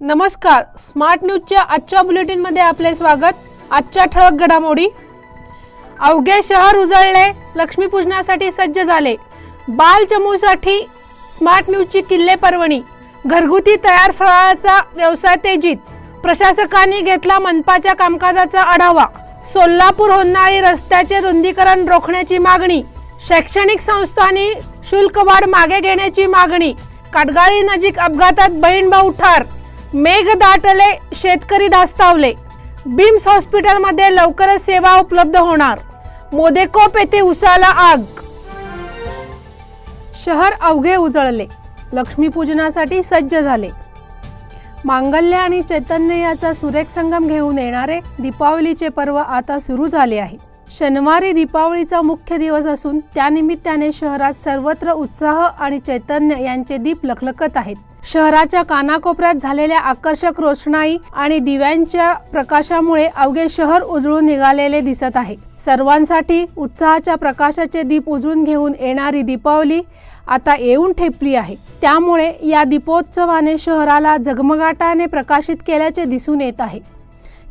नमस्कार, स्मार्ट न्यूजच्या आजच्या बुलेटिनमध्ये आपले स्वागत। आजच्या ठळक घडामोडी। अवघे शहर उजळले, लक्ष्मीपूजनासाठी सज्ज झाले। बालचमूसाठी स्मार्ट न्यूजची किल्ले पर्वणी। घरगुती तयार फराळाचा व्यवसाय तेजीत। प्रशासकांनी घेतला मनपाच्या कामकाजाचा आढावा। सोलापूर होणारी रस्त्याचे रुंदीकरण रोखण्याची मागणी। शैक्षणिक संस्थांनी शुल्क वाढ मागे घेण्याची मागणी। काटगाळी नजीक अपघातात बहीण भाऊ ठार। मेघ दाटले, शेतकरी धास्तावले। बिम्स हॉस्पिटलमध्ये लवकरच सेवा उपलब्ध होणार। मोदेकोप येथे उसाला आग। शहर अवघे उजळले, लक्ष्मीपूजनासाठी सज्ज झाले। मांगल्य आणि चैतन्य याचा सुरेख संगम घेऊन येणारे दीपावलीचे पर्व आता सुरू झाले आहे। शनिवारी दीपावलीचा मुख्य दिवस असून त्यानिमित्ताने शहरात सर्वत्र उत्साह आणि चैतन्य यांचे दीप लखलखत आहेत। शहराच्या कानाकोपऱ्यात झालेल्या आकर्षक रोषणाई आणि दिव्यांच्या प्रकाशामुळे अवघे शहर उजळून निघालेले दिसत आहे। सर्वांसाठी उत्साहाच्या प्रकाशाचे दीप उजळून घेऊन येणारी दीपावली आता येऊन ठेपली आहे। त्यामुळे या दीपोत्सवाने शहराला झगमगाटाने प्रकाशित केल्याचे दिसून येत आहे।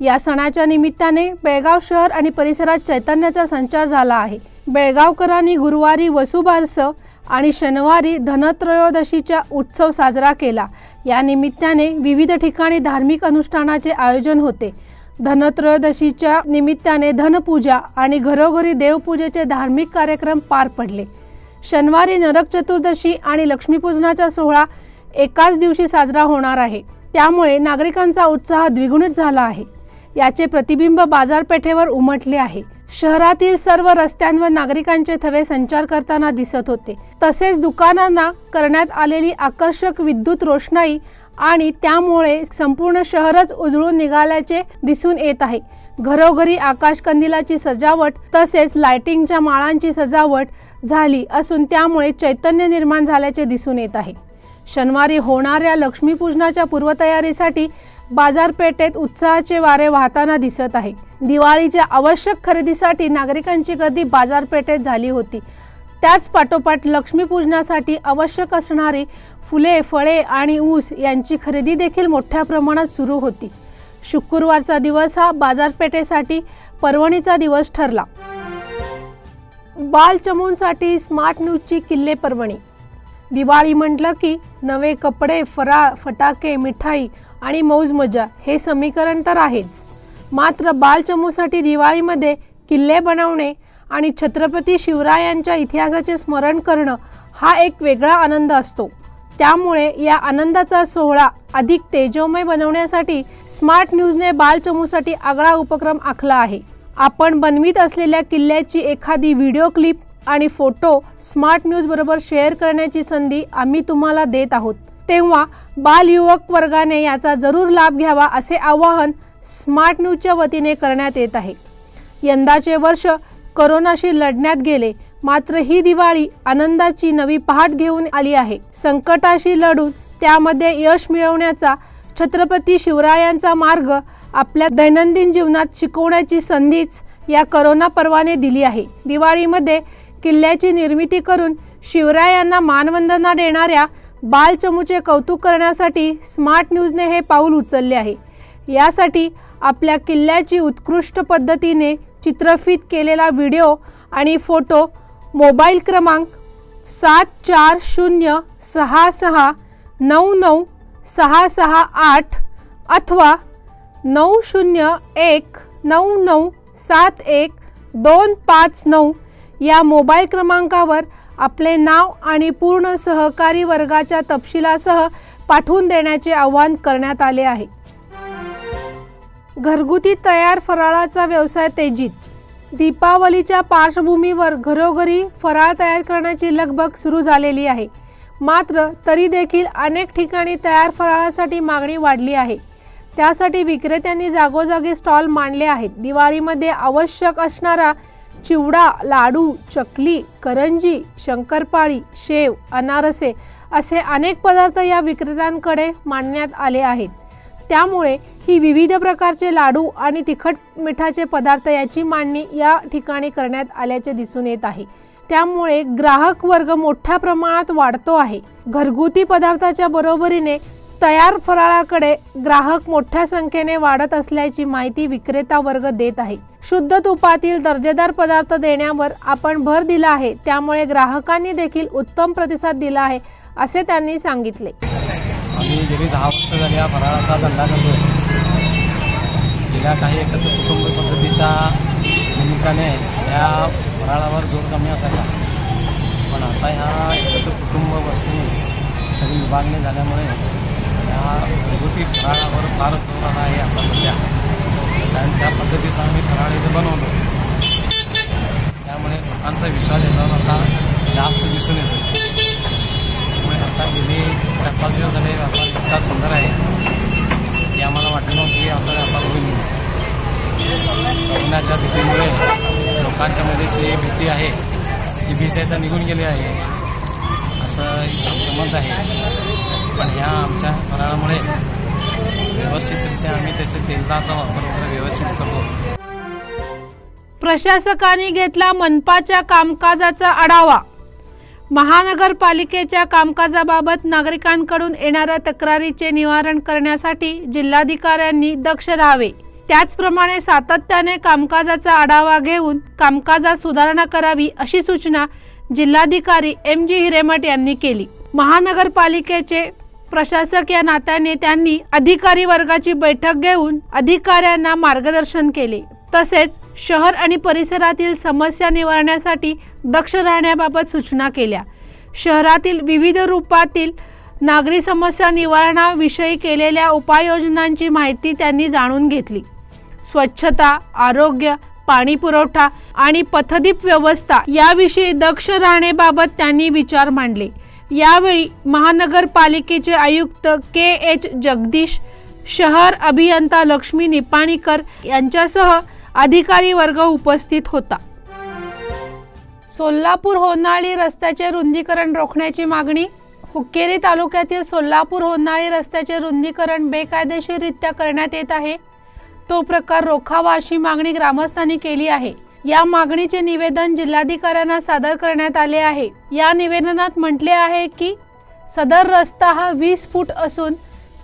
या सणाच्या निमित्ताने बेळगाव शहर आणि परिसरात चैतन्याचा संचार झाला आहे। बेळगावकरांनी गुरुवारी वसुबारस आणि शनिवारी धनत्रयोदशीचा उत्सव साजरा केला। या निमित्ताने विविध ठिकाणी धार्मिक अनुष्ठानाचे आयोजन होते। धनत्रयोदशीच्या निमित्ताने धनपूजा आणि घरोघरी देवपूजेचे धार्मिक कार्यक्रम पार पडले। शनिवारी नरक चतुर्दशी आणि लक्ष्मीपूजनाचा सोहळा एकाच दिवशी साजरा होणार आहे। त्यामुळे नागरिकांचा उत्साह द्विगुणित झाला आहे। याचे प्रतिबिंब बाजारपेठेवर उमटले आहे। शहरातील सर्व रस्त्यांवर नागरिकांचे थवे संचार करताना दिसत होते। तसेच दुकानांना करण्यात आलेली आकर्षक विद्युत रोषणाई आणि त्यामुळे संपूर्ण शहरच उजळून निघाल्याचे दिसून येत आहे। घरोघरी आकाशकंदिलाची सजावट तसेच लाइटिंगच्या माळांची सजावट झाली असून त्यामुळे चैतन्य निर्माण झाल्याचे दिसून येत आहे। शनिवारी होणाऱ्या लक्ष्मीपूजनाच्या पूर्वतयारीसाठी बाजारपेठेत उत्साहाचे वारे वाहताना दिसत आहे। दिवाळीच्या आवश्यक खरेदीसाठी नागरिकांची गर्दी बाजारपेठेत झाली होती। त्याच पाठोपाठ लक्ष्मीपूजनासाठी आवश्यक असणारी फुले, फळे आणि ऊस यांची खरेदी देखील मोठ्या प्रमाणात सुरू होती। शुक्रवारचा दिवस हा बाजारपेठेसाठी पर्वणीचा दिवस ठरला। बालचमूंसाठी स्मार्ट न्यूजची किल्ले पर्वणी। दिवाळी म्हटलं की नवे कपडे, फराळ, फटाके, मिठाई आणि मौज मजा हे समीकरण तर आहेच। मात्र बालचमूसाठी दिवाळीमध्ये किल्ले बनवणे आणि छत्रपती शिवरायांच्या इतिहासाचे स्मरण करणं हा एक वेगळा आनंद असतो। त्यामुळे या आनंदाचा सोहळा अधिक तेजोमय बनवण्यासाठी स्मार्ट न्यूजने बालचमूसाठी आगळा उपक्रम आखला आहे। आपण बनवित असलेल्या किल्ल्याची एखादी व्हिडिओ क्लिप आणि फोटो स्मार्ट न्यूज बरोबर शेअर करण्याची संधी आम्ही तुम्हाला देत आहोत। तेव्हा बाल युवक वर्गाने याचा जरूर लाभ घ्यावा असे आवाहन स्मार्ट न्यूजच्या वतीने करण्यात येत आहे। यंदाचे वर्ष कोरोनाशी लढण्यात गेले, मात्र ही दिवाळी आनंदाची नवी पहाट घेऊन आली आहे। संकटाशी लढून त्यामध्ये यश मिळवण्याचा छत्रपती शिवरायांचा मार्ग आपल्या दैनंदिन जीवनात शिकवण्याची संधीच या कोरोना पर्वाने दिली आहे। दिवाळीमध्ये किल्ल्याची निर्मिती करून शिवरायांना मानवंदना देणाऱ्या बालचमूचे कौतुक करण्यासाठी स्मार्ट न्यूजने हे पाऊल उचलले आहे। यासाठी आपल्या किल्ल्याची उत्कृष्ट पद्धतीने चित्रफित केलेला व्हिडिओ आणि फोटो मोबाईल क्रमांक 7406699668 अथवा 9019971259 या मोबाईल क्रमांकावर आपले नाव आणि पूर्ण सहकारी वर्गाच्या तपशिलासह पाठवून देण्याचे आवाहन करण्यात आले आहे। घरगुती तयार फराळाचा व्यवसाय तेजीत। दीपावलीच्या पार्श्वभूमीवर घरोघरी फराळ तयार करण्याची लगबग सुरू झालेली आहे। मात्र तरी देखील अनेक ठिकाणी तयार फराळासाठी मागणी वाढली आहे। त्यासाठी विक्रेत्यांनी जागोजागी स्टॉल मांडले आहेत। दिवाळीमध्ये आवश्यक असणारा चिवडा, लाडू, चकली, करंजी, शंकरपाळी, शेव, अनारसे असे अनेक पदार्थ या विक्रेत्यांकडे मांडण्यात आले आहेत। त्यामुळे ही विविध प्रकारचे लाडू आणि तिखट मिठाचे पदार्थ याची मांडणी या ठिकाणी करण्यात आल्याचे दिसून येत आहे। त्यामुळे ग्राहक वर्ग मोठ्या प्रमाणात वाढतो आहे। घरगुती पदार्थाच्या बरोबरीने तयार फराळाकडे ग्राहक मोठ्या संख्येने वाढत असल्याची माहिती विक्रेता वर्ग देत आहे। शुद्ध तुपातील दर्जेदार पदार्थ देण्यावर आपण भर दिला आहे, त्यामुळे ग्राहकांनी देखील उत्तम प्रतिसाद दिला आहे, असे त्यांनी सांगितले। आम्ही गेली 10 वर्ष झाली हा फराळाचा धंदा करतो। गेल्या काही एकत्र कुटुंब पद्धतीच्या निमित्ताने या फराळावर जोर कमी असायचा, पण आता ह्या एकत्र कुटुंब वस्तू सगळी विभागणी झाल्यामुळे या घरगुती फराळावर फार जोर आला आहे आता सध्या। कारण त्या पद्धतीचा आम्ही फराळ इथे बनवतो, त्यामुळे लोकांचा विश्वास याच्यावर आता जास्त दिसून येतो। त्यामुळे आता गेली 4-5 दिवस झाले व्यापार इतका सुंदर आहे की आम्हाला वाटलं नव्हतं की असा व्यापार होईल। कोरोनाच्या भीतीमुळे लोकांच्या मध्ये जी भीती आहे ती भीती आता निघून गेली आहे असं समज आहे। पण ह्या आमच्या फराळामुळे व्यवस्थितरित्या आम्ही त्याचे तेलाचा वापर वगैरे व्यवस्थित करतो। प्रशासकांनी घेतला मनपाच्या कामकाजाचा आढावा। महानगरपालिकेच्या कामकाजाबाबत नागरिकांकडून येणाऱ्या तक्रारीचे निवारण करण्यासाठी जिल्हाधिकाऱ्यांनी दक्ष राहावे। त्याचप्रमाणे सातत्याने कामकाजाचा आढावा घेऊन कामकाजात सुधारणा करावी, अशी सूचना जिल्हाधिकारी MG हिरेमठ यांनी केली। महानगरपालिकेचे प्रशासक या नात्याने त्यांनी अधिकारी वर्गाची बैठक घेऊन अधिकाऱ्यांना मार्गदर्शन केले, तसेच शहर आणि परिसरातील समस्या निवारण्यासाठी दक्ष राहण्याबाबत सूचना केल्या। शहरातील विविध रूपातील नागरी समस्या निवारणाविषयी केलेल्या उपाययोजनांची माहिती त्यांनी जाणून घेतली। स्वच्छता, आरोग्य, पाणी पुरवठा आणि पथदीप व्यवस्था याविषयी दक्ष राहण्याबाबत त्यांनी विचार मांडले। यावेळी महानगरपालिकेचे आयुक्त KH जगदीश, शहर अभियंता लक्ष्मी निपाणीकर यांच्यासह अधिकारी वर्ग उपस्थित होता। सोलापूर होनाळी रस्त्याचे रुंदीकरण रोखण्याची मागणी। हुक्केरी तालुक्यातील सोलापूर होनाळी रस्त्याचे रुंदीकरण बेकायदेशीररित्या करण्यात येत आहे, तो प्रकार रोखावा अशी मागणी ग्रामस्थांनी केली आहे। या मागणीचे निवेदन जिल्हाधिकाऱ्यांना सादर करण्यात आले आहे। या निवेदनात म्हटले आहे की सदर रस्ता हा 20 फूट असून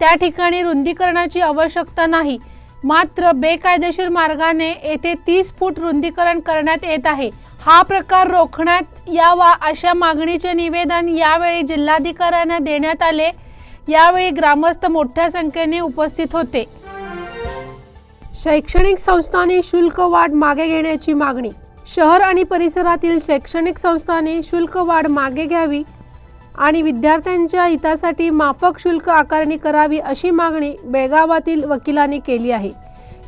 त्या ठिकाणी रुंदीकरणाची आवश्यकता नाही, मात्र बेकायदेशीर मार्गाने येथे 30 फूट रुंदीकरण करण्यात येत आहे। हा प्रकार रोखण्यात यावा अशा मागणीचे निवेदन यावेळी जिल्हाधिकाऱ्यांना देण्यात आले। यावेळी ग्रामस्थ मोठ्या संख्येने उपस्थित होते। शैक्षणिक संस्थांनी शुल्क वाढ मागे घेण्याची मागणी। शहर आणि परिसरातील शैक्षणिक संस्थांनी शुल्क वाढ मागे घ्यावी आणि विद्यार्थ्यांच्या हितासाठी माफक शुल्क आकारणी करावी अशी मागणी बेळगावातील वकिलांनी केली आहे।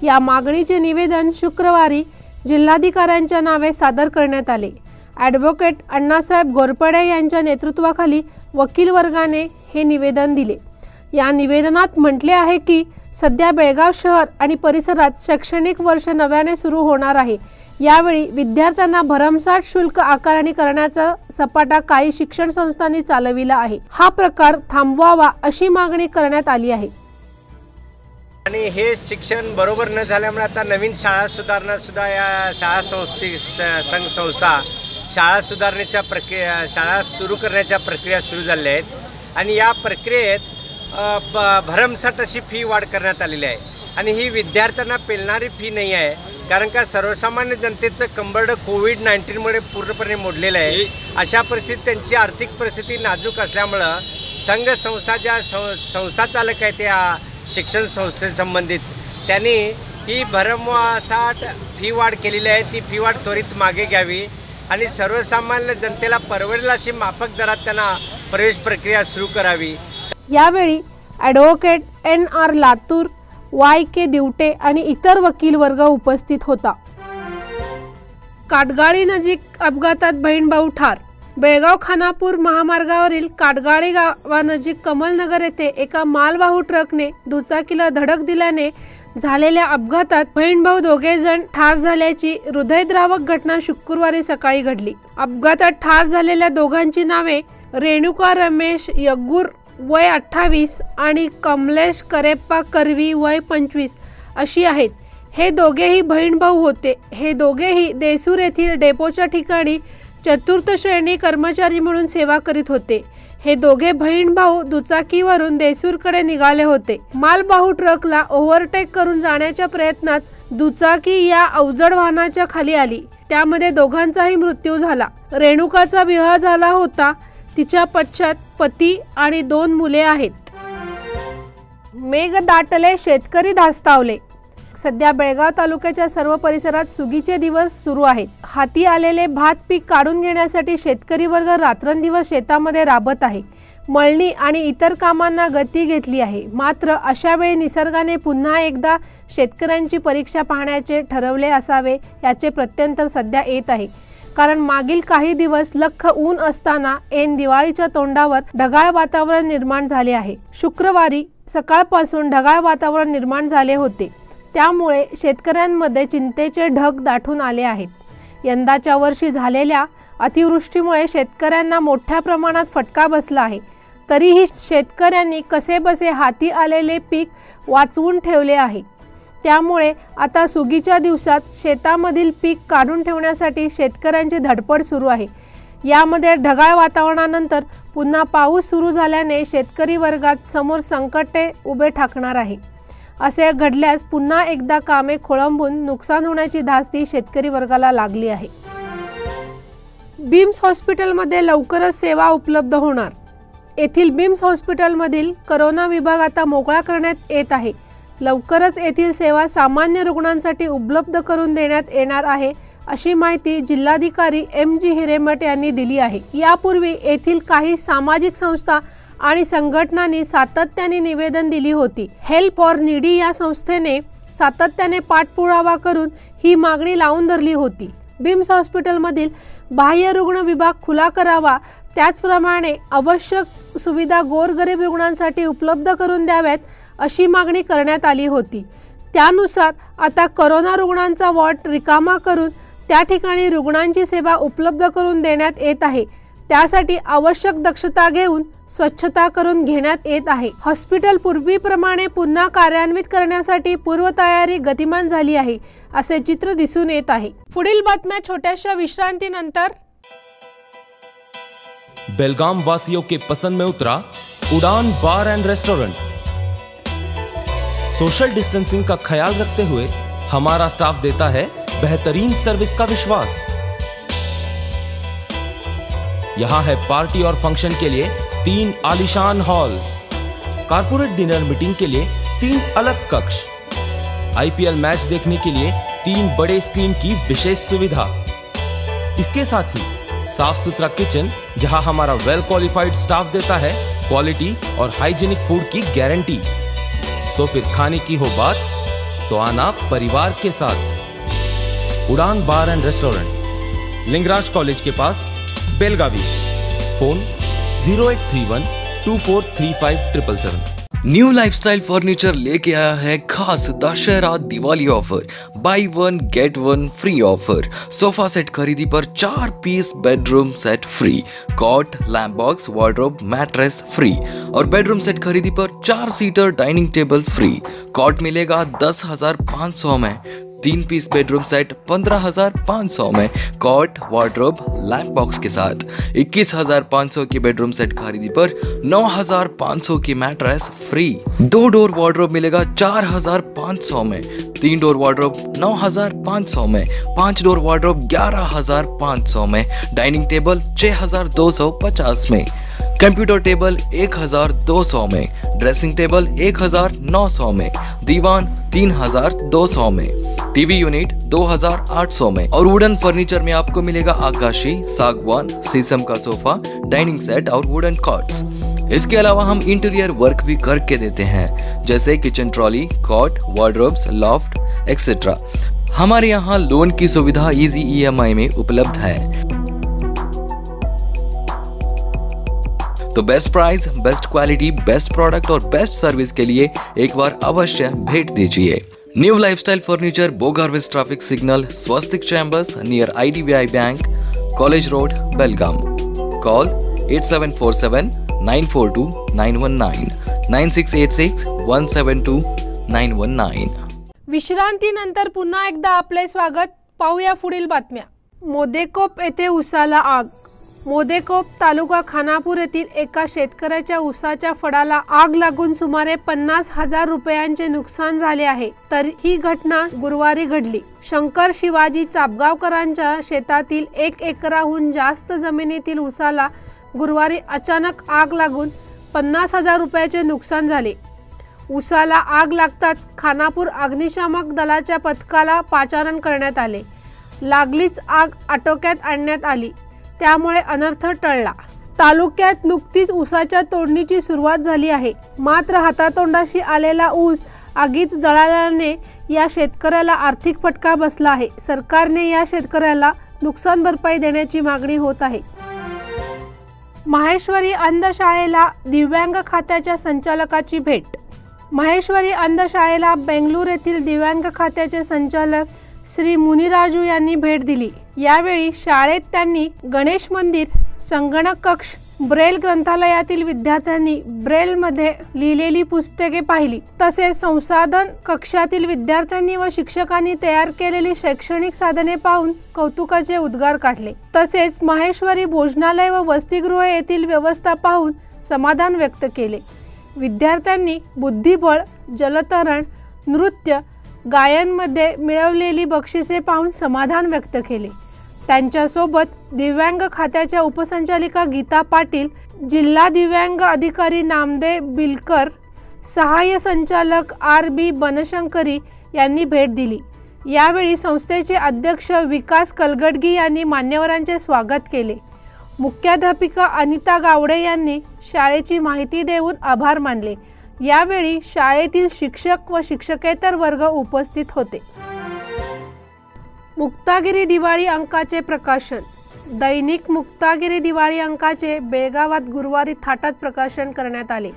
या मागणीचे निवेदन शुक्रवारी जिल्हाधिकाऱ्यांच्या नावे सादर करण्यात आले। ॲडव्होकेट अण्णासाहेब घोरपडे यांच्या नेतृत्वाखाली वकील वर्गाने हे निवेदन दिले। या निवेदनात म्हटले आहे की सध्या बेळगाव शहर आणि परिसरात शैक्षणिक वर्ष नव्याने सुरू होणार आहे। यावेळी विद्यार्थ्यांना भरमसाठ शुल्क आकारणी करण्याचा सपाटा काही शिक्षण संस्थांनी चालविला आहे। हा प्रकार थांबवावा अशी मागणी करण्यात आली आहे। आणि हे शिक्षण बरोबर न झाल्यामुळे आता नवीन शाळा सुधारणा सुद्धा या शाळा संघ संस्था शाळा सुधारण्याच्या प्रक्रिया शाळा सुरू करण्याच्या प्रक्रिया सुरू झाल्या आहेत आणि या प्रक्रियेत भरमसाठ अशी फी वाढ करण्यात आलेली आहे आणि ही विद्यार्थ्यांना पेलणारी फी नाही आहे, कारण का सर्वसामान्य जनतेचं कंबरडं कोविड-19मुळे पूर्णपणे मोडलेलं आहे। अशा परिस्थितीत त्यांची आर्थिक परिस्थिती नाजूक असल्यामुळं संघ संस्था ज्या संस्था चालक आहेत त्या शिक्षण संस्थेसंबंधित त्यांनी ही भरमसाठ फी वाढ केलेली आहे। ती फी वाढ त्वरित मागे घ्यावी आणि सर्वसामान्य जनतेला परवडेल अशी माफक दरात त्यांना प्रवेश प्रक्रिया सुरू करावी। यावेळी advocate NR Latur, YK Divate आणि इतर वकील वर्ग उपस्थित होता। काटगाळी नजीक अपघातात बहीण भाऊ ठार। बेळगाव खानापूर महामार्गावरील काटगाळी गावानजीक कमलनगर येथे एका मालवाहू ट्रकने दुचाकीला धडक दिल्याने झालेल्या अपघातात बहीण भाऊ दोघे जण ठार झाल्याची हृदयद्रावक घटना शुक्रवारी सकाळी घडली। अपघातात ठार झालेल्या दोघांची नावे रेणुका रमेश यग्गूर वय 28 आणि कमलेश करेप्पा करवी वय 25 अशी आहेत। हे दोघेही बहीण भाऊ होते। हे दोघेही देसूर येथील डेपोच्या ठिकाणी चतुर्थ श्रेणी कर्मचारी म्हणून सेवा करीत होते। हे दोघे बहीण भाऊ दुचाकीवरून देसूरकडे निघाले होते. मालवाहू ट्रकला ओव्हरटेक करून जाण्याच्या प्रयत्नात दुचाकी या अवजड वाहनाच्या खाली आली. त्यामध्ये दोघांचाही मृत्यू झाला. रेणुकाचा विवाह झाला होता. तिच्या पश्चात पती आणि 2 मुले आहेत. मेघ दाटले, शेतकरी धास्तावले. सध्या बेळगाव तालुक्याच्या सर्व परिसरात सुगीचे दिवस सुरू आहेत. हाती आलेले भात पीक काढून घेण्यासाठी शेतकरी वर्ग रात्रंदिवस शेतामध्ये राबत आहे. मळणी आणि इतर कामांना गती घेतली आहे. मात्र अशा वेळी निसर्गाने पुन्हा एकदा शेतकऱ्यांची परीक्षा पाहण्याचे ठरवले असावे याचे प्रत्यंतर सध्या येत आहे. कारण मागील काही दिवस लख्ख ऊन असताना ऐन दिवाळीच्या तोंडावर ढगाळ वातावरण निर्माण झाले आहे. शुक्रवारी सकाळपासून ढगाळ वातावरण निर्माण झाले होते. त्यामुळे शेतकऱ्यांमध्ये चिंतेचे ढग दाटून आले आहेत. यंदाच्या वर्षी झालेल्या अतिवृष्टीमुळे शेतकऱ्यांना मोठ्या प्रमाणात फटका बसला आहे. तरीही शेतकऱ्यांनी कसेबसे हाती आलेले पीक वाचवून ठेवले आहे. त्यामुळे आता सुगीच्या दिवसात शेतामधील पीक काढून ठेवण्यासाठी शेतकऱ्यांची धडपड सुरू आहे. यामध्ये ढगाळ वातावरणानंतर पुन्हा पाऊस सुरू झाल्याने शेतकरी वर्गात समोर संकटे उभे ठाकणार आहे. असे घडल्यास पुन्हा एकदा कामे खोळंबून नुकसान होण्याची धास्ती शेतकरी वर्गाला लागली आहे. बिम्स हॉस्पिटलमध्ये लवकरच सेवा उपलब्ध होणार. येथील बिम्स हॉस्पिटलमधील करोना विभाग आता मोकळा करण्यात येत आहे. लवकरच येथील सेवा सामान्य रुग्णांसाठी उपलब्ध करून देण्यात येणार आहे, अशी माहिती जिल्हाधिकारी MG हिरेमठ यांनी दिली आहे. यापूर्वी येथील काही सामाजिक संस्था आणि संघटनांनी सातत्याने निवेदन दिली होती. हेल्प फॉर नीडी या संस्थेने सातत्याने पाठपुरावा करून ही मागणी लावून धरली होती. बिम्स हॉस्पिटलमधील बाह्य रुग्ण विभाग खुला करावा, त्याचप्रमाणे आवश्यक सुविधा गोरगरीब रुग्णांसाठी उपलब्ध करून द्याव्यात, अशी मागणी करण्यात आली होती. त्यानुसार आता करोना रुग्णांचा वॉर्ड रिकामा करून त्या ठिकाणी रुग्णांची सेवा उपलब्ध करून देण्यात येत आहे. त्यासाठी आवश्यक दक्षता घेऊन स्वच्छता करून घेण्यात येत आहे. हॉस्पिटल पूर्वीप्रमाणे पुन्हा कार्यान्वित करण्यासाठी पूर्वतयारी गतिमान झाली आहे, असे चित्र दिसून येत आहे. पुढील बातम्या छोट्याशा विश्रांतीनंतर. बेलगाम वासियों के पसंद में उतरा उड़ान bar and restaurant. Social distancing का ख्याल रखते हुए हमारा स्टाफ देता है बेहतरीन सर्विस का विश्वास। यहां है पार्टी और फंक्शन के लिए 3 आलीशान हॉल, कारपोरेट डिनर मीटिंग के लिए 3 अलग कक्ष, IPL मैच देखने के लिए 3 बड़े स्क्रीन की विशेष सुविधा। इसके साथ ही साफ सुथरा किचन, जहां हमारा वेल क्वालिफाइड स्टाफ देता है क्वालिटी और हाइजीनिक फूड की गारंटी। तो फिर खाने की हो बात तो आना परिवार के साथ। Udaan bar and restaurant, Lingaraj college के पास, Belagavi. Phone 0831 2435 new lifestyle furniture लेके आया है खास Dussehra Diwali offer, buy 1 get 1 free offer. Sofa set खरीदी पर 4 piece bedroom set free, cot, lamp box, wardrobe, mattress free और बेडरूम सेट खरीदी पर 4 seater dining table free. Cot मिलेगा 10,500 में, 3 पीस बेडरूम सेट 15,500 में, कॉट, वार्डरोब, लैम्प बॉक्स के साथ। 21,500 की बेडरूम सेट खरीदी पर 9,500 की मैट्रेस फ्री। 2 डोर वार्डरोब मिलेगा 4,500 में, 3 डोर वार्डरोब 9,500 में, 5 डोर वार्डरोब 11,500 में, डाइनिंग टेबल 6,250 में, कंप्यूटर टेबल 1,200 में, ड्रेसिंग टेबल 1,900 में, दीवान 3,200 में, टीवी यूनिट 2,800 में और वुडन फर्नीचर में आपको मिलेगा आकाशी, सागवान, शीशम का सोफा, डाइनिंग सेट और वुडन कॉट्स। इसके अलावा हम इंटीरियर वर्क भी करके देते हैं, जैसे kitchen trolley, cot, wardrobes, loft etcetera. हमारे यहाँ लोन की सुविधा इजी EMI में उपलब्ध है। तो best price, best quality, best product और बेस्ट सर्विस के लिए एक बार अवश्य भेंट दीजिए। New lifestyle furniture, Bogarves traffic signal, Swastik chambers near IDBI bank, college road, Belgaum. Call 8747 942 919 9686 172 919। विश्रांतीनंतर पुन्हा एकदा आपले स्वागत। पाहूया पुढील बातम्या। मोदेकोप येथे उसाला आग, मोदेकोप तालुका खानापूर येथील एका शेतकऱ्याच्या ऊसाच्या फळाला आग लागून सुमारे 50,000 रुपयांचे नुकसान झाले आहे। तर ही घटना गुरुवारी घडली। शंकर शिवाजी चापगावकरांच्या शेतातील 1 एकराहून जास्त जमिनीतील ऊसाला गुरुवारी अचानक आग लागून 50,000 रुपयाचे नुकसान झाले। ऊसाला आग लागताच खानापूर अग्निशामक दलाच्या पथकाला पाचारण करण्यात आले। लागलीच आग आटोक्यात आणण्यात आली, त्यामुळे अनर्थ टळला। तालुक्यात नुकतीच ऊसाच्या तोडणीची सुरुवात झाली आहे, मात्र हातातोंडाशी आलेला ऊस आगीत जळाल्याने या शेतकऱ्याला आर्थिक फटका बसला आहे। सरकारने या शेतकऱ्याला नुकसान भरपाई देण्याची मागणी होत आहे। माहेश्वरी अंधशाळेला दिव्यांग खात्याच्या संचालकाची भेट। माहेश्वरी अंधशाळेला बेंगळूर येथील दिव्यांग खात्याचे संचालक श्री मुनिराजू यांनी भेट दिली। यावेळी शाळेत त्यांनी गणेश मंदिर, संगणक कक्ष, ब्रेल ग्रंथालयातील विद्यार्थ्यांनी ब्रेलमध्ये लिहिलेली पुस्तके पाहिली। तसेच संसाधन कक्षातील विद्यार्थ्यांनी व शिक्षकांनी तयार केलेली शैक्षणिक साधने पाहून कौतुकाचे उद्गार काढले। तसेच माहेश्वरी भोजनालय व वसतिगृह येथील व्यवस्था पाहून समाधान व्यक्त केले। विद्यार्थ्यांनी बुद्धिबळ, जलतरण, नृत्य, गायनमध्ये मिळवलेली बक्षिसे पाहून समाधान व्यक्त केले। त्यांच्यासोबत दिव्यांग खात्याच्या उपसंचालिका गीता पाटील, जिल्हा दिव्यांग अधिकारी नामदेव बिलकर, सहाय्य संचालक RB बनशंकरी यांनी भेट दिली। यावेळी संस्थेचे अध्यक्ष विकास कलगडगी यांनी मान्यवरांचे स्वागत केले। मुख्याध्यापिका अनिता गावडे यांनी शाळेची माहिती देऊन आभार मानले। यावेळी शाळेतील शिक्षक व शिक्षकेतर वर्ग उपस्थित होते। मुक्तागिरी दिवाळी अंकाचे प्रकाशन। दैनिक मुक्तागिरी दिवाळी अंकाचे बेळगावात गुरुवारी थाटात प्रकाशन करण्यात आले।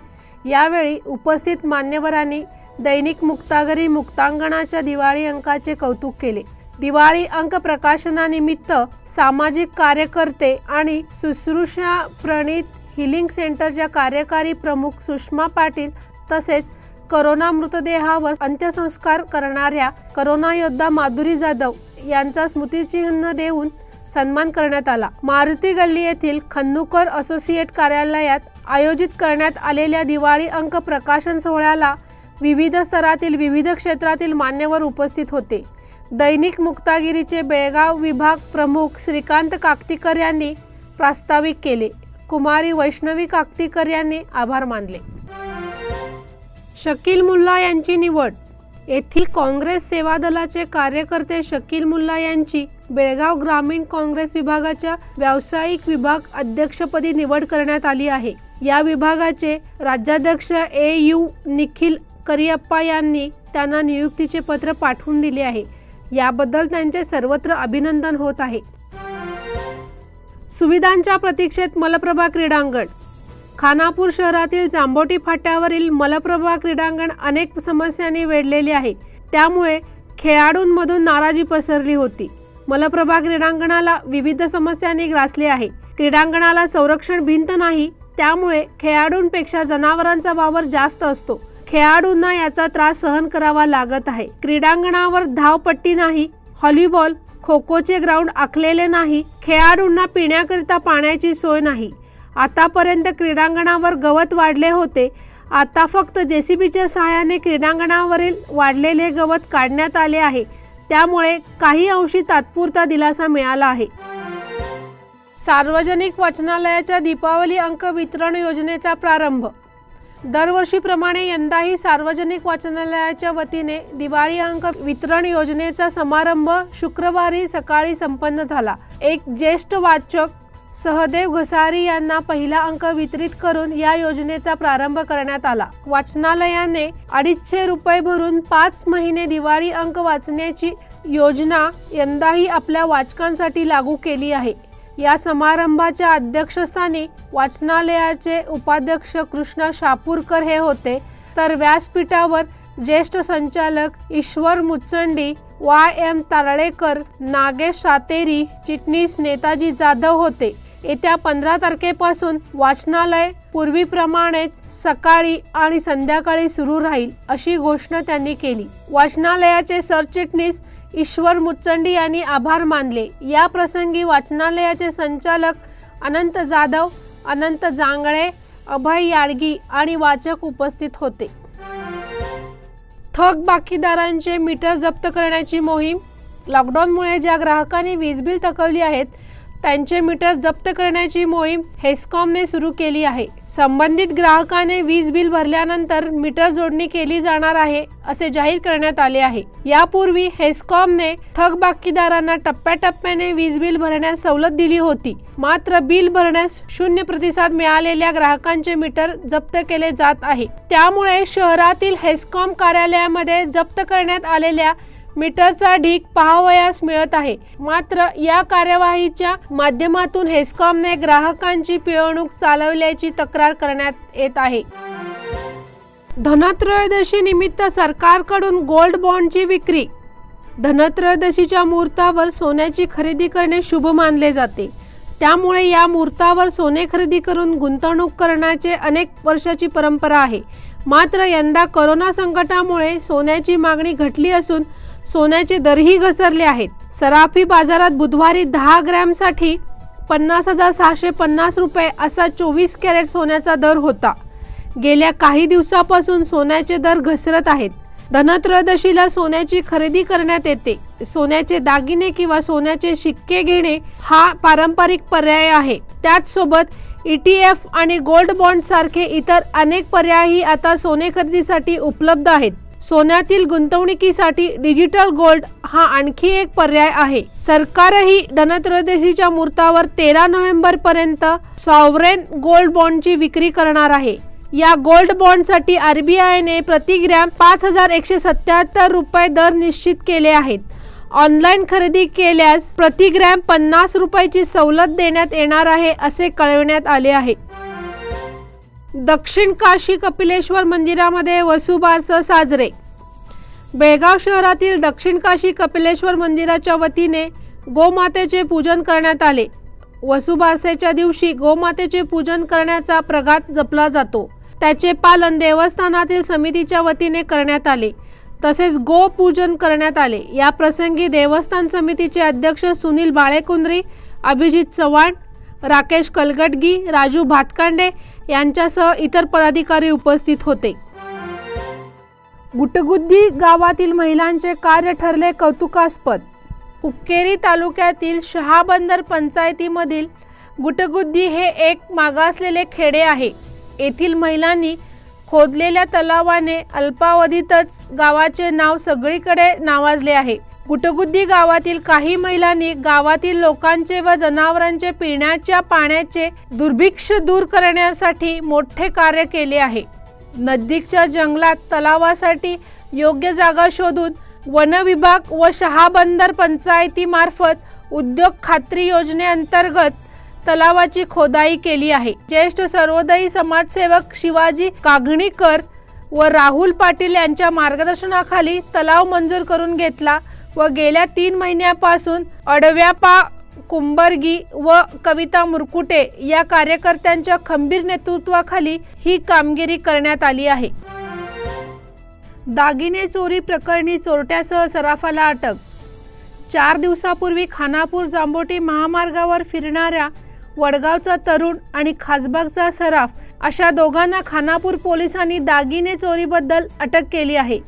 यावेळी उपस्थित मान्यवरांनी दैनिक मुक्तागिरी मुक्तांगणाच्या दिवाळी अंकाचे कौतुक केले। दिवाळी अंक प्रकाशनानिमित्त सामाजिक कार्यकर्ते आणि शुश्रूषा प्रणित हिलिंग सेंटरच्या कार्यकारी प्रमुख सुषमा पाटील तसेच करोना मृतदेहावर अंत्यसंस्कार करणाऱ्या करोना योद्धा माधुरी जाधव यांचा स्मृतिचिन्ह देऊन सन्मान करण्यात आला। मारुती गल्ली येथील खन्नूकर असोसिएट कार्यालयात आयोजित करण्यात आलेल्या दिवाळी अंक प्रकाशन सोहळ्याला विविध स्तरातील विविध क्षेत्रातील मान्यवर उपस्थित होते। दैनिक मुक्तागिरीचे बेळगाव विभाग प्रमुख श्रीकांत काकतीकर यांनी प्रास्ताविक केले। कुमारी वैष्णवी काकतीकर यांनी आभार मानले। शकील मुल्ला यांची निवड। येथील काँग्रेस सेवा दलाचे कार्यकर्ते शकील मुल्ला यांची बेळगाव ग्रामीण काँग्रेस विभागाच्या व्यावसायिक विभाग अध्यक्षपदी निवड करण्यात आली आहे। या विभागाचे राज्याध्यक्ष AU निखिल करियप्पा यांनी त्यांना नियुक्तीचे पत्र पाठवून दिले आहे। याबद्दल त्यांचे सर्वत्र अभिनंदन होत आहे। सुविधांच्या प्रतीक्षेत मलप्रभा क्रीडांगण। खानापूर शहरातील जांभोटी फाट्यावरील मलप्रभा क्रीडांगण अनेक समस्यांनी वेढलेले आहे, त्यामुळे खेळाडूंमधून नाराजी पसरली होती। मलप्रभा क्रीडांगणाला विविध समस्यांनी ग्रासले आहे। क्रीडांगणाला संरक्षण भिंत नाही, त्यामुळे खेळाडूंपेक्षा जनावरांचा वावर जास्त असतो। खेळाडूंना याचा त्रास सहन करावा लागत आहे। क्रीडांगणावर धावपट्टी नाही, व्हॉलीबॉल, खो-खोचे ग्राउंड आखलेले नाही, खेळाडूंना पिण्याकरिता पाण्याची सोय नाही। आतापर्यंत क्रीडांगणावर गवत वाढले होते, आता फक्त JCBच्या सहाय्याने क्रीडांगणावरील वाढलेले गवत काढण्यात आले आहे, त्यामुळे काही अंशी तात्पुरता दिलासा मिळाला आहे। सार्वजनिक वाचनालयाच्या दीपावली अंक वितरण योजनेचा प्रारंभ। दरवर्षीप्रमाणे यंदाही सार्वजनिक वाचनालयाच्या वतीने दिवाळी अंक वितरण योजनेचा समारंभ शुक्रवारी सकाळी संपन्न झाला। एक ज्येष्ठ वाचक सहदेव घसारी यांना पहिला अंक वितरित करून या योजनेचा प्रारंभ करण्यात आला। वाचनालयाने 250 रुपये भरून 5 महिने दिवाळी अंक वाचण्याची योजना यंदाही आपल्या वाचकांसाठी लागू केली आहे। या समारंभाच्या अध्यक्षस्थानी वाचनालयाचे उपाध्यक्ष कृष्णा शापूरकर हे होते, तर व्यासपीठावर ज्येष्ठ संचालक ईश्वर मुचंडी, YM तारळेकर, नागेश सातेरी, चिटणीस नेताजी जाधव होते। येत्या 15 तारखेपासून वाचनालय पूर्वीप्रमाणेच सकाळी आणि संध्याकाळी सुरू राहील अशी घोषणा त्यांनी केली। वाचनालयाचे सरचिटणीस ईश्वर मुचंडी यांनी आभार मानले। या प्रसंगी वाचनालयाचे संचालक अनंत जाधव, अनंत जांगळे, अभय याडगी आणि वाचक उपस्थित होते। थक बाकीदारांचे मीटर जप्त करण्याची मोहीम। लॉकडाऊनमुळे ज्या ग्राहकांनी वीज बिल थकवली आहेत त्यांचे मीटर जप्त करण्याची मोहीम हेस्कॉमने सुरू केली आहे। संबंधित ग्राहकाने वीज बिल भरल्यानंतर मीटर जोडणी केली जाणार आहे असे जाहीर करण्यात आले आहे। यापूर्वी हेस्कॉमने थकबाकीदारांना टप्प्याटप्प्याने वीज बिल भरण्यास सवलत दिली होती, मात्र बिल भरण्यास 0 प्रतिसाद मिळालेल्या ग्राहकांचे मीटर जप्त केले जात आहे। त्यामुळे शहरातील हेस्कॉम कार्यालयामध्ये जप्त करण्यात आलेल्या मीटरचा ढीग पाहावयास मिळत आहे। मात्र या कार्यवाहीच्या माध्यमातून हेस्कॉमने ग्राहकांची पिळवणूक चालवल्याची तक्रार करण्यात येत आहे। धनत्रयोदशी निमित्त सरकारकडून गोल्ड बॉन्डची विक्री। धनत्रयोदशीच्या मुहूर्तावर सोन्याची खरेदी करणे शुभ मानले जाते, त्यामुळे या मुहूर्तावर सोने खरेदी करून गुंतवणूक करण्याचे अनेक वर्षाची परंपरा आहे। मात्र यंदा कोरोना संकटामुळे सोन्याची मागणी घटली असून सोन्याचे दरही घसरले आहेत। सराफी बाजारात बुधवारी 10 ग्रॅमसाठी 50,650 रुपये असा 24 कॅरेट सोन्याचा दर होता। गेल्या काही दिवसापासून सोन्याचे दर घसरत आहेत। धनत्रयोदशीला सोन्याची खरेदी करण्यात येते। सोन्याचे दागिने किंवा सोन्याचे शिक्के घेणे हा पारंपरिक पर्याय आहे। त्याचसोबत ETF आणि गोल्ड बॉन्ड सारखे इतर अनेक पर्यायही आता सोने खरेदीसाठी उपलब्ध आहेत। सोन्यातील गुंतवणुकीसाठी डिजिटल गोल्ड हा आणखी एक पर्याय आहे। सरकारही धनत्रयोदशीच्या मुहूर्तावर 13 नोव्हेंबर पर्यंत सॉव्हरेन गोल्ड बॉन्डची विक्री करणार आहे। या गोल्ड बॉन्डसाठी RBIने प्रति ग्रॅम 5,177 रुपये दर निश्चित केले आहेत। ऑनलाईन खरेदी केल्यास प्रति ग्रॅम 50 रुपयाची सवलत देण्यात येणार आहे असे कळविण्यात आले आहे। दक्षिण काशी कपिलेश्वर मंदिरामध्ये वसुबारस साजरे। बेळगाव शहरातील दक्षिण काशी कपिलेश्वर मंदिराच्या वतीने गोमातेचे पूजन करण्यात आले। वसुबारसेच्या दिवशी गोमातेचे पूजन करण्याचा प्रघात जपला जातो, त्याचे पालन देवस्थानातील समितीच्या वतीने करण्यात आले। तसेच गो पूजन करण्यात आले। या प्रसंगी देवस्थान समितीचे अध्यक्ष सुनील बाळेकुंद्री, अभिजित चव्हाण, राकेश कलगटगी, राजू भातकांडे यांच्यासह इतर पदाधिकारी उपस्थित होते। गुटगुद्दी गावातील महिलांचे कार्य ठरले कौतुकास्पद। हुक्केरी तालुक्यातील शहाबंदर पंचायतीमधील गुटगुद्दी हे एक मागासलेले खेडे आहे। येथील महिलांनी खोदलेल्या तलावाने अल्पावधीतच गावाचे नाव सगळीकडे नावाजले आहे। गुटगुद्दी गावातील काही महिलांनी गावातील लोकांचे व जनावरांचे पिण्याच्या पाण्याचे दुर्भिक्ष्य दूर करण्यासाठी मोठे कार्य केले आहे। नजीकच्या जंगलात तलावासाठी योग्य जागा शोधून वन विभाग व शहाबंदर पंचायतीमार्फत उद्योग खात्री योजनेअंतर्गत तलावाची खोदाई केली आहे। ज्येष्ठ सर्वोदयी समाजसेवक शिवाजी कागणीकर व राहुल पाटील यांच्या मार्गदर्शनाखाली तलाव मंजूर करून घेतला व गेल्या 3 महिन्यापासून अडव्यापा कुंबरगी व कविता मुरकुटे या कार्यकर्त्यांच्या खंबीर नेतृत्वाखाली ही कामगिरी करण्यात आली आहे। दागिने चोरी प्रकरणी चोरट्यासह सराफाला अटक। 4 दिवसापूर्वी खानापूर जांभोटी महामार्गावर फिरणाऱ्या वडगावचा तरुण आणि खासबागचा सराफ अशा दोघांना खानापूर पोलिसांनी दागिने चोरीबद्दल अटक केली आहे।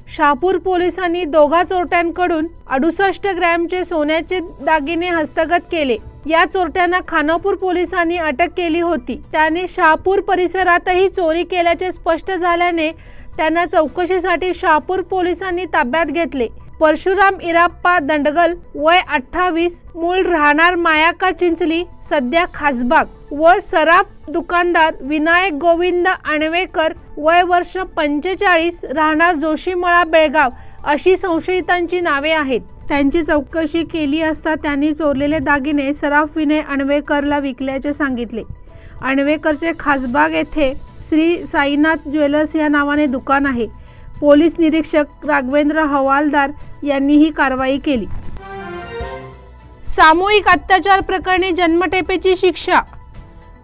शहापूर पोलिसांनी दोघा चोरट्यांकडून 68 ग्रॅमचे सोन्याचे दागिने हस्तगत केले। या चोरट्यांना खानापूर पोलिसांनी अटक केली होती। त्याने शहापूर परिसरातही चोरी केल्याचे स्पष्ट झाल्याने त्यांना चौकशीसाठी शहापूर पोलिसांनी ताब्यात घेतले। परशुराम इराप्पा दंडगल वय 28, मूळ राहणार मायाका चिंचली, सध्या खासबाग व सराफ दुकानदार विनायक गोविंद आणवेकर वय वर्ष 45, राहणार जोशीमळा बेळगाव अशी संशयितांची नावे आहेत। त्यांची चौकशी केली असता त्यांनी चोरलेले दागिने सराफ विनय आणवेकरला विकल्याचे सांगितले। आणवेकरचे खासबाग येथे श्री साईनाथ ज्वेलर्स या नावाने दुकान आहे। पोलीस निरीक्षक राघवेंद्र हवालदार यांनी ही कारवाई केली। सामूहिक अत्याचार प्रकरणी जन्मठेपेची शिक्षा।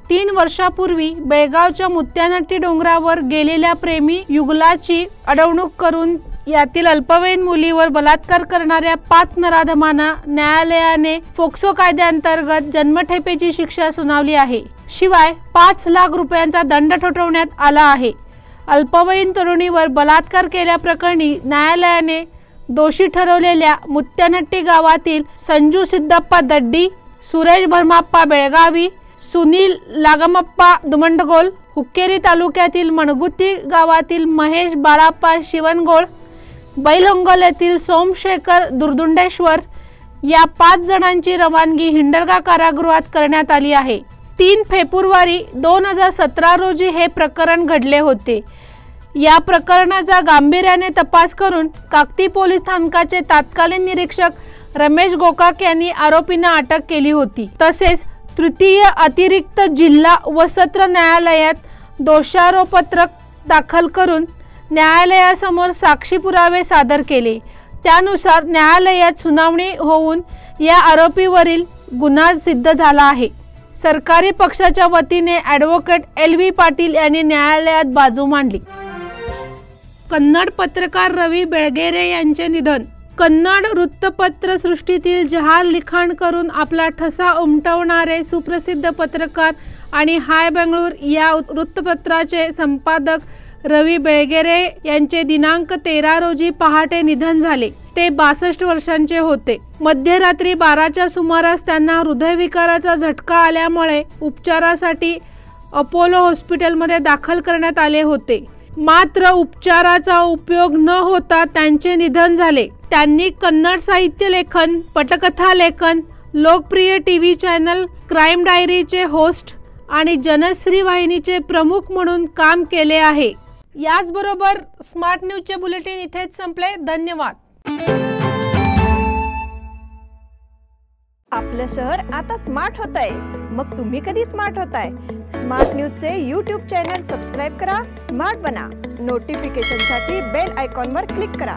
3 वर्षापूर्वी बेळगावच्या मुत्यानट्टी डोंगरावर गेलेल्या प्रेमी युगलाची अडवणूक करून यातील अल्पवयीन मुलीवर बलात्कार करणाऱ्या 5 नराधमांना न्यायालयाने फोक्सो कायद्याअंतर्गत जन्मठेपेची शिक्षा सुनावली आहे. शिवाय 5 लाख रुपयांचा दंड ठोठावण्यात आला आहे. अल्पवयीन तरुणीवर बलात्कार केल्याप्रकरणी न्यायालयाने दोषी ठरवलेल्या मुत्यानहट्टी गावातील संजू सिद्धप्पा दड्डी, सुरेश भरमाप्पा बेळगावी, सुनील लागमप्पा दुमंडगोल, हुक्केरी तालुक्यातील मणगुत्ती गावातील महेश बाळाप्पा शिवनगोळ, बैलहंगल येथील सोमशेखर दुर्दुंडेश्वर या 5 जणांची रवानगी हिंडलगा कारागृहात करण्यात आली आहे. 3 फेब्रुवारी 2017 रोजी हे प्रकरण घडले होते. या प्रकरणाचा गांभीर्याने तपास करून काकती पोलीस स्थानकाचे तत्कालीन निरीक्षक रमेश गोकाक यांनी आरोपींना अटक केली होती. तसेच तृतीय अतिरिक्त जिल्हा व सत्र न्यायालयात दोषारोपपत्र दाखल करून न्यायालयासमोर साक्षी पुरावे सादर केले. त्यानुसार न्यायालयात सुनावणी होऊन या आरोपीवरील गुन्हा सिद्ध झाला आहे. सरकारी पक्षाच्या वतीने ॲडव्होकेट LV पाटील यांनी न्यायालयात बाजू मांडली. कन्नड पत्रकार रवी बेळगेरे यांचे निधन. कन्नड वृत्तपत्र सृष्टीतील जहाल लिखाण करून आपला ठसा उमटवणारे सुप्रसिद्ध पत्रकार आणि हाय बेंगळूर या वृत्तपत्राचे संपादक रवी बेळगेरे यांचे दिनांक 13 रोजी पहाटे निधन झाले. ते 62 वर्षांचे होते. मध्यरात्री 12च्या सुमारास त्यांना हृदयविकाराचा झटका आल्यामुळे उपचारासाठी अपोलो हॉस्पिटलमध्ये दाखल करण्यात आले होते. मात्र उपचाराचा उपयोग न होता त्यांचे निधन झाले. त्यांनी कन्नड साहित्य लेखन, पटकथा लेखन, लोकप्रिय TV चॅनल क्राईम डायरीचे होस्ट आणि जनश्री वाहिनीचे प्रमुख म्हणून काम केले आहे. याचबरोबर स्मार्ट न्यूजचे बुलेटिन इथेच संपले. धन्यवाद. आपलं शहर आता स्मार्ट होतंय. मग तुम्ही कधी स्मार्ट होताय? स्मार्ट न्यूजचे YouTube चॅनल सबस्क्राइब करा, स्मार्ट बना. नोटिफिकेशनसाठी बेल आयकॉनवर क्लिक करा.